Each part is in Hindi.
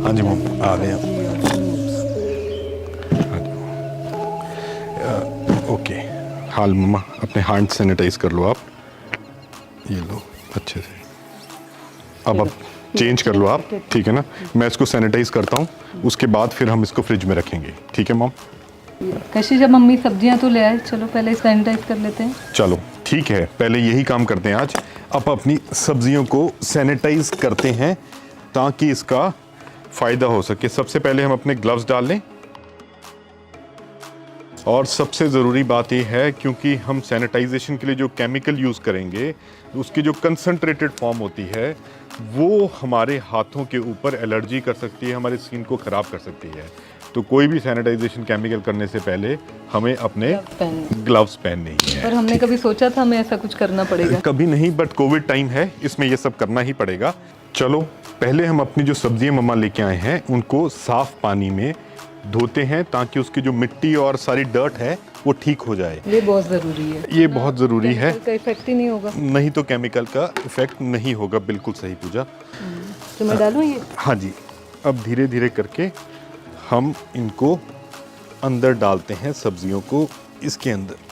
हाँ जी मम, आ गए आप। हाँ जी ओके। हाल मम्मा, अपने हैंड सैनिटाइज कर लो आप। ये लो अच्छे से। अब आप चेंज कर लो आप, ठीक है ना। मैं इसको सैनिटाइज करता हूँ, उसके बाद फिर हम इसको फ्रिज में रखेंगे, ठीक है मम। कशिश, जब मम्मी सब्जियां तो ले आए, चलो पहले सैनिटाइज कर लेते हैं। चलो ठीक है, पहले यही काम करते हैं आज। अब अपनी सब्जियों को सैनिटाइज करते हैं ताकि इसका फ़ायदा हो सके। सबसे पहले हम अपने ग्लव्स डाल लें। और सबसे ज़रूरी बात यह है, क्योंकि हम सैनिटाइजेशन के लिए जो केमिकल यूज़ करेंगे, उसकी जो कंसंट्रेटेड फॉर्म होती है वो हमारे हाथों के ऊपर एलर्जी कर सकती है, हमारे स्किन को ख़राब कर सकती है। तो कोई भी सैनिटाइजेशन केमिकल करने से पहले हमें अपने ग्लव्स पहनने ही है। पर हमने कभी सोचा था हमें ऐसा कुछ करना पड़ेगा? कभी नहीं, बट कोविड टाइम है, इसमें ये सब करना ही पड़ेगा। चलो पहले हम अपनी जो सब्जियां मम्मा लेके आए हैं उनको साफ पानी में धोते हैं ताकि उसकी जो मिट्टी और सारी डर्ट है वो ठीक हो जाए। ये बहुत ज़रूरी है। ये बहुत ज़रूरी है। केमिकल का इफेक्ट ही नहीं होगा। नहीं तो केमिकल का इफेक्ट नहीं होगा। बिल्कुल सही पूजा। तो मैं डालूं ये? हाँ जी। अब धीरे धीरे करके हम इनको अंदर डालते हैं, सब्जियों को इसके अंदर।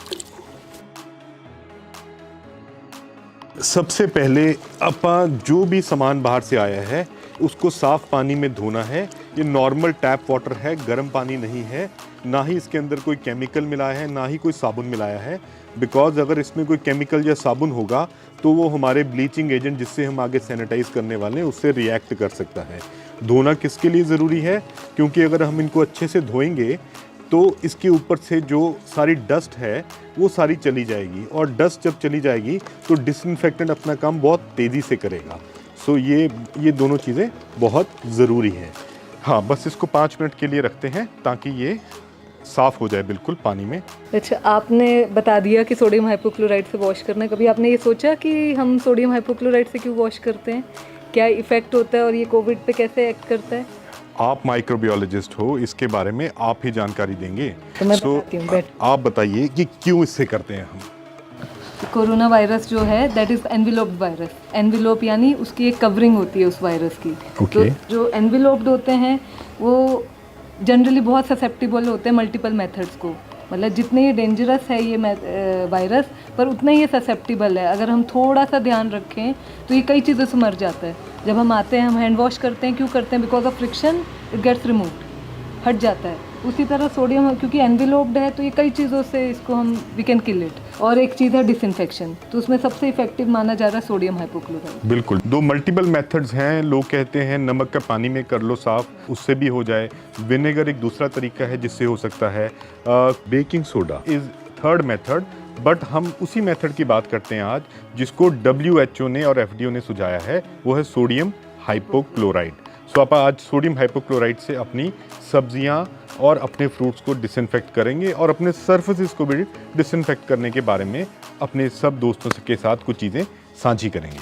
सबसे पहले अपा जो भी सामान बाहर से आया है उसको साफ पानी में धोना है। ये नॉर्मल टैप वाटर है, गर्म पानी नहीं है, ना ही इसके अंदर कोई केमिकल मिलाया है, ना ही कोई साबुन मिलाया है। बिकॉज अगर इसमें कोई केमिकल या साबुन होगा तो वो हमारे ब्लीचिंग एजेंट जिससे हम आगे सैनिटाइज करने वाले हैं उससे रिएक्ट कर सकता है। धोना किसके लिए ज़रूरी है? क्योंकि अगर हम इनको अच्छे से धोएंगे तो इसके ऊपर से जो सारी डस्ट है वो सारी चली जाएगी, और डस्ट जब चली जाएगी तो डिसइंफेक्टेंट अपना काम बहुत तेज़ी से करेगा। सो ये दोनों चीज़ें बहुत ज़रूरी हैं। हाँ, बस इसको 5 मिनट के लिए रखते हैं ताकि ये साफ़ हो जाए बिल्कुल पानी में। अच्छा, आपने बता दिया कि सोडियम हाइपोक्लोराइड से वॉश करना है। कभी आपने ये सोचा कि हम सोडियम हाइपोक्लोराइड से क्यों वॉश करते हैं? क्या इफ़ेक्ट होता है और ये कोविड पे कैसे एक्ट करता है? आप माइक्रोबायोलॉजिस्ट हो, इसके बारे में आप ही जानकारी देंगे। तो मैं बताती हूँ, आप बताइए कि क्यों इससे करते हैं हम। कोरोना वायरस जो है दैट इज़ एनविलोप्ड वायरस। एनविलोप यानी उसकी एक कवरिंग होती है उस वायरस की। Okay. तो जो एनविलोप्ड होते हैं वो जनरली बहुत ससेप्टिबल होते हैं मल्टीपल मेथड्स को। मतलब जितने ये डेंजरस है ये वायरस, पर उतना ही ये ससेप्टिबल है। अगर हम थोड़ा सा ध्यान रखें तो ये कई चीज़ों से मर जाता है। जब हम आते हैं, हम हैंड वॉश करते हैं, क्यों करते हैं? Because of friction it gets removed, हट जाता है। उसी तरह सोडियम क्योंकि एनविलोप्ड है तो ये कई चीज़ों से इसको हम वी कैन किल इट। और एक चीज़ है डिसइंफेक्शन, तो उसमें सबसे इफेक्टिव माना जा रहा है सोडियम हाइपोक्लोराइड। बिल्कुल, 2 मल्टीपल मेथड्स हैं। लोग कहते हैं नमक का पानी में कर लो साफ, उससे भी हो जाए। विनेगर एक दूसरा तरीका है जिससे हो सकता है। Baking soda is third method, but हम उसी मेथड की बात करते हैं आज जिसको WHO ने और FDO ने सुझाया है, वो है सोडियम हाइपोक्लोराइड। सो आप आज सोडियम हाइपोक्लोराइड से अपनी सब्जियां और अपने फ्रूट्स को डिसइंफेक्ट करेंगे और अपने सर्फेसिस को भी डिसइंफेक्ट करने के बारे में अपने सब दोस्तों के साथ कुछ चीज़ें साझी करेंगे।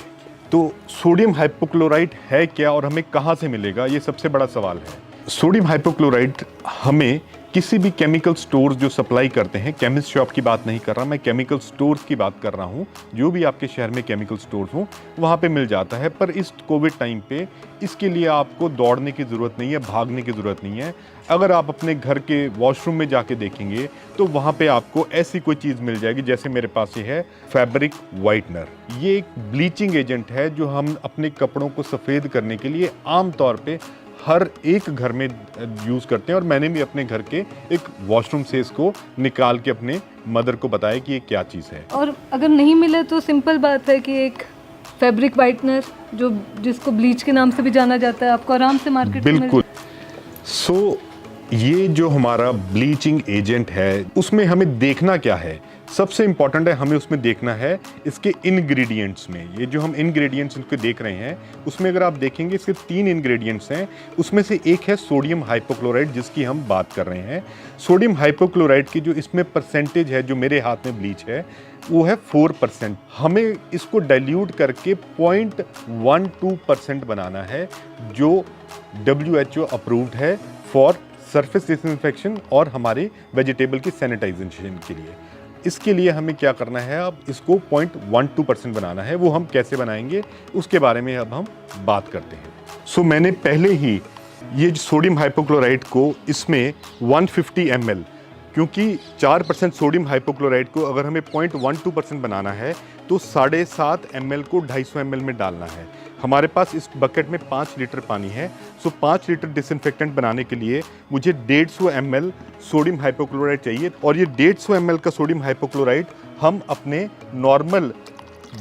तो सोडियम हाइपोक्लोराइड है क्या और हमें कहाँ से मिलेगा, ये सबसे बड़ा सवाल है। सोडियम हाइपोक्लोराइड हमें किसी भी केमिकल स्टोर्स जो सप्लाई करते हैं, केमिस्ट शॉप की बात नहीं कर रहा मैं, केमिकल स्टोर्स की बात कर रहा हूँ। जो भी आपके शहर में केमिकल स्टोर्स हों वहाँ पे मिल जाता है। पर इस कोविड टाइम पे इसके लिए आपको दौड़ने की ज़रूरत नहीं है, भागने की ज़रूरत नहीं है। अगर आप अपने घर के वॉशरूम में जाके देखेंगे तो वहाँ पे आपको ऐसी कोई चीज़ मिल जाएगी, जैसे मेरे पास ये है फैब्रिक वाइटनर। ये एक ब्लीचिंग एजेंट है जो हम अपने कपड़ों को सफ़ेद करने के लिए आम तौर पे हर एक घर में यूज़ करते हैं। और मैंने भी अपने घर के एक वॉशरूम से इसको निकाल के अपने मदर को बताया कि ये क्या चीज़ है। और अगर नहीं मिले तो सिंपल बात है कि एक फैब्रिक वाइटनर जो जिसको ब्लीच के नाम से भी जाना जाता है, आपको आराम से मार्केट में बिल्कुल। सो ये जो हमारा ब्लीचिंग एजेंट है उसमें हमें देखना क्या है, सबसे इंपॉर्टेंट है हमें उसमें देखना है इसके इंग्रेडिएंट्स में। ये जो हम इंग्रेडिएंट्स इनको देख रहे हैं उसमें अगर आप देखेंगे इसके 3 इंग्रेडिएंट्स हैं। उसमें से एक है सोडियम हाइपोक्लोराइड जिसकी हम बात कर रहे हैं। सोडियम हाइपोक्लोराइड की जो इसमें परसेंटेज है, जो मेरे हाथ में ब्लीच है, वो है 4%। हमें इसको डाइल्यूट करके 0.12% बनाना है, जो WHO अप्रूव्ड है फॉर सरफेस डिसइंफेक्शन और हमारे वेजिटेबल की सैनिटाइजेशन के लिए। इसके लिए हमें क्या करना है, अब इसको 0.12% बनाना है। वो हम कैसे बनाएंगे उसके बारे में अब हम बात करते हैं। सो मैंने पहले ही ये जो सोडियम हाइपोक्लोराइट को इसमें 150 ml, क्योंकि 4% सोडियम हाइपोक्लोराइट को अगर हमें 0.12% बनाना है तो 7.5 ml को 250 ml में डालना है। हमारे पास इस बकेट में 5 लीटर पानी है, सो 5 लीटर डिसइंफेक्टेंट बनाने के लिए मुझे 150 ml सोडियम हाइपोक्लोराइट चाहिए। और ये 150 ml का सोडियम हाइपोक्लोराइट हम अपने नॉर्मल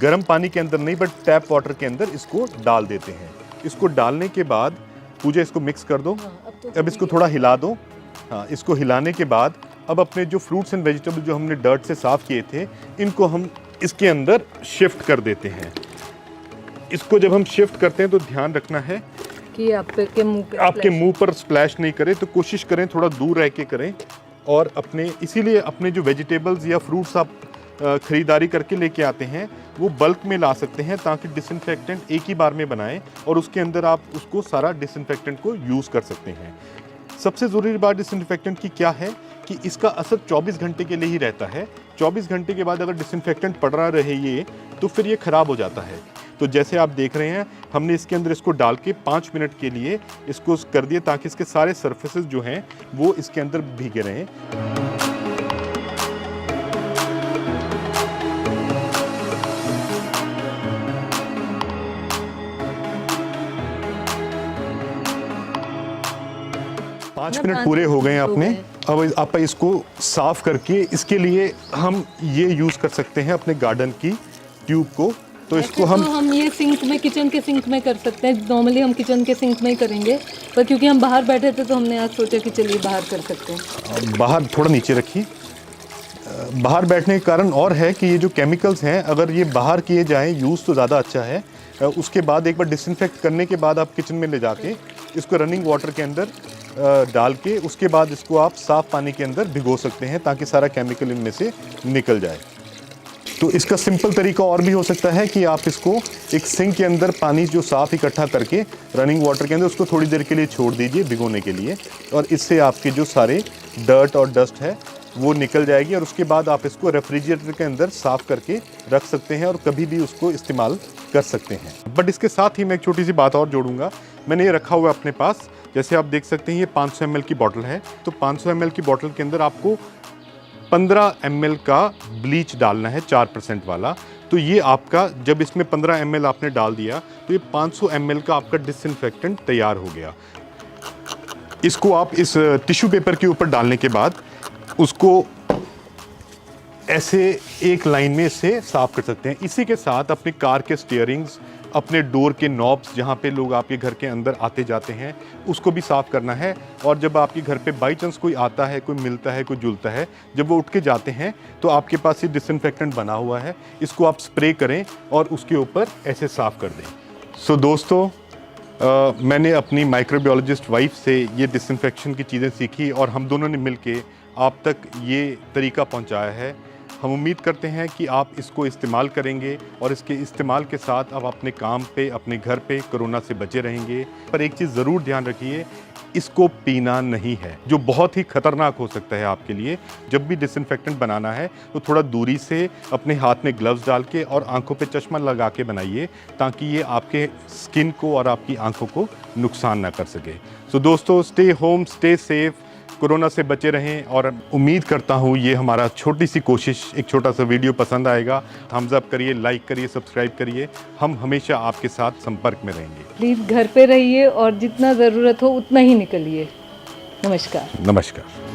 गर्म पानी के अंदर नहीं, बट टैप वाटर के अंदर इसको डाल देते हैं। इसको डालने के बाद पूजा इसको मिक्स कर दो। अब इसको थोड़ा हिला दो। हाँ, इसको हिलाने के बाद अब अपने जो फ्रूट्स एंड वेजिटेबल जो हमने डर्ट से साफ़ किए थे, इनको हम इसके अंदर शिफ्ट कर देते हैं। इसको जब हम शिफ्ट करते हैं तो ध्यान रखना है कि आपके मुंह पर स्प्लैश नहीं करे, तो कोशिश करें थोड़ा दूर रह के करें। और इसीलिए अपने जो वेजिटेबल्स या फ्रूट्स आप ख़रीदारी करके लेके आते हैं वो बल्क में ला सकते हैं, ताकि डिसइंफेक्टेंट एक ही बार में बनाएं और उसके अंदर आप उसको सारा डिसइंफेक्टेंट को यूज़ कर सकते हैं। सबसे ज़रूरी बात डिसइंफेक्टेंट की क्या है कि इसका असर 24 घंटे के लिए ही रहता है। 24 घंटे के बाद अगर डिसइंफेक्टेंट पड़ रहा रहे ये, तो फिर ये ख़राब हो जाता है। तो जैसे आप देख रहे हैं, हमने इसके अंदर इसको डाल के 5 मिनट के लिए इसको कर दिया, ताकि इसके सारे सर्फेसेस जो हैं वो इसके अंदर भीगे रहें। पाँच मिनट पूरे हो गए अपने। अब आप इसको साफ करके, इसके लिए हम ये यूज़ कर सकते हैं अपने गार्डन की ट्यूब को। तो इसको हम ये सिंक में, किचन के सिंक में कर सकते हैं। नॉर्मली हम किचन के सिंक में ही करेंगे, पर क्योंकि हम बाहर बैठे थे तो हमने आज सोचा कि चलिए बाहर कर सकते हैं। बाहर थोड़ा नीचे रखिए। बाहर बैठने के कारण और है कि ये जो केमिकल्स हैं, अगर ये बाहर किए जाएँ यूज़ तो ज़्यादा अच्छा है। उसके बाद एक बार डिसइंफेक्ट करने के बाद आप किचन में ले जाके इसको रनिंग वाटर के अंदर डाल के उसके बाद इसको आप साफ़ पानी के अंदर भिगो सकते हैं, ताकि सारा केमिकल इनमें से निकल जाए। तो इसका सिंपल तरीका और भी हो सकता है कि आप इसको एक सिंक के अंदर पानी जो साफ़ इकट्ठा करके रनिंग वाटर के अंदर उसको थोड़ी देर के लिए छोड़ दीजिए भिगोने के लिए, और इससे आपके जो सारे डर्ट और डस्ट है वो निकल जाएगी। और उसके बाद आप इसको रेफ्रिजरेटर के अंदर साफ़ करके रख सकते हैं और कभी भी उसको इस्तेमाल कर सकते हैं। बट इसके साथ ही मैं एक छोटी सी बात और जोड़ूंगा। मैंने ये रखा हुआ है अपने पास, जैसे आप देख सकते हैं ये 500 ml की बॉटल है। तो 500 ml की बॉटल के अंदर आपको 15 ml का ब्लीच डालना है, 4% वाला। तो ये आपका, जब इसमें 15 ml आपने डाल दिया तो ये 500 ml का आपका डिसइंफेक्टेंट तैयार हो गया। इसको आप इस टिश्यू पेपर के ऊपर डालने के बाद उसको ऐसे एक लाइन में से साफ कर सकते हैं। इसी के साथ अपनी कार के स्टीयरिंग्स, अपने डोर के नॉब्स, जहाँ पे लोग आपके घर के अंदर आते जाते हैं, उसको भी साफ़ करना है। और जब आपके घर पे बाई चांस कोई आता है, कोई मिलता है, कोई जुलता है, जब वो उठ के जाते हैं तो आपके पास ये डिसइंफेक्टेंट बना हुआ है, इसको आप स्प्रे करें और उसके ऊपर ऐसे साफ़ कर दें। सो दोस्तों, मैंने अपनी माइक्रोबायोलॉजिस्ट वाइफ से ये डिसइंफेक्शन की चीज़ें सीखी और हम दोनों ने मिल के आप तक ये तरीका पहुँचाया है। हम उम्मीद करते हैं कि आप इसको इस्तेमाल करेंगे और इसके इस्तेमाल के साथ आप अपने काम पे, अपने घर पे कोरोना से बचे रहेंगे। पर एक चीज़ ज़रूर ध्यान रखिए, इसको पीना नहीं है, जो बहुत ही ख़तरनाक हो सकता है आपके लिए। जब भी डिसइंफेक्टेंट बनाना है तो थोड़ा दूरी से अपने हाथ में ग्लव्स डाल के और आंखों पे चश्मा लगा के बनाइए, ताकि ये आपके स्किन को और आपकी आंखों को नुकसान ना कर सके। सो दोस्तों, stay home, stay safe, corona से बचे रहें। और उम्मीद करता हूँ ये हमारा छोटी सी कोशिश, एक छोटा सा वीडियो पसंद आएगा। थम्स अप करिए, लाइक करिए, सब्सक्राइब करिए। हम हमेशा आपके साथ संपर्क में रहेंगे। प्लीज़ घर पे रहिए और जितना ज़रूरत हो उतना ही निकलिए। नमस्कार। नमस्कार।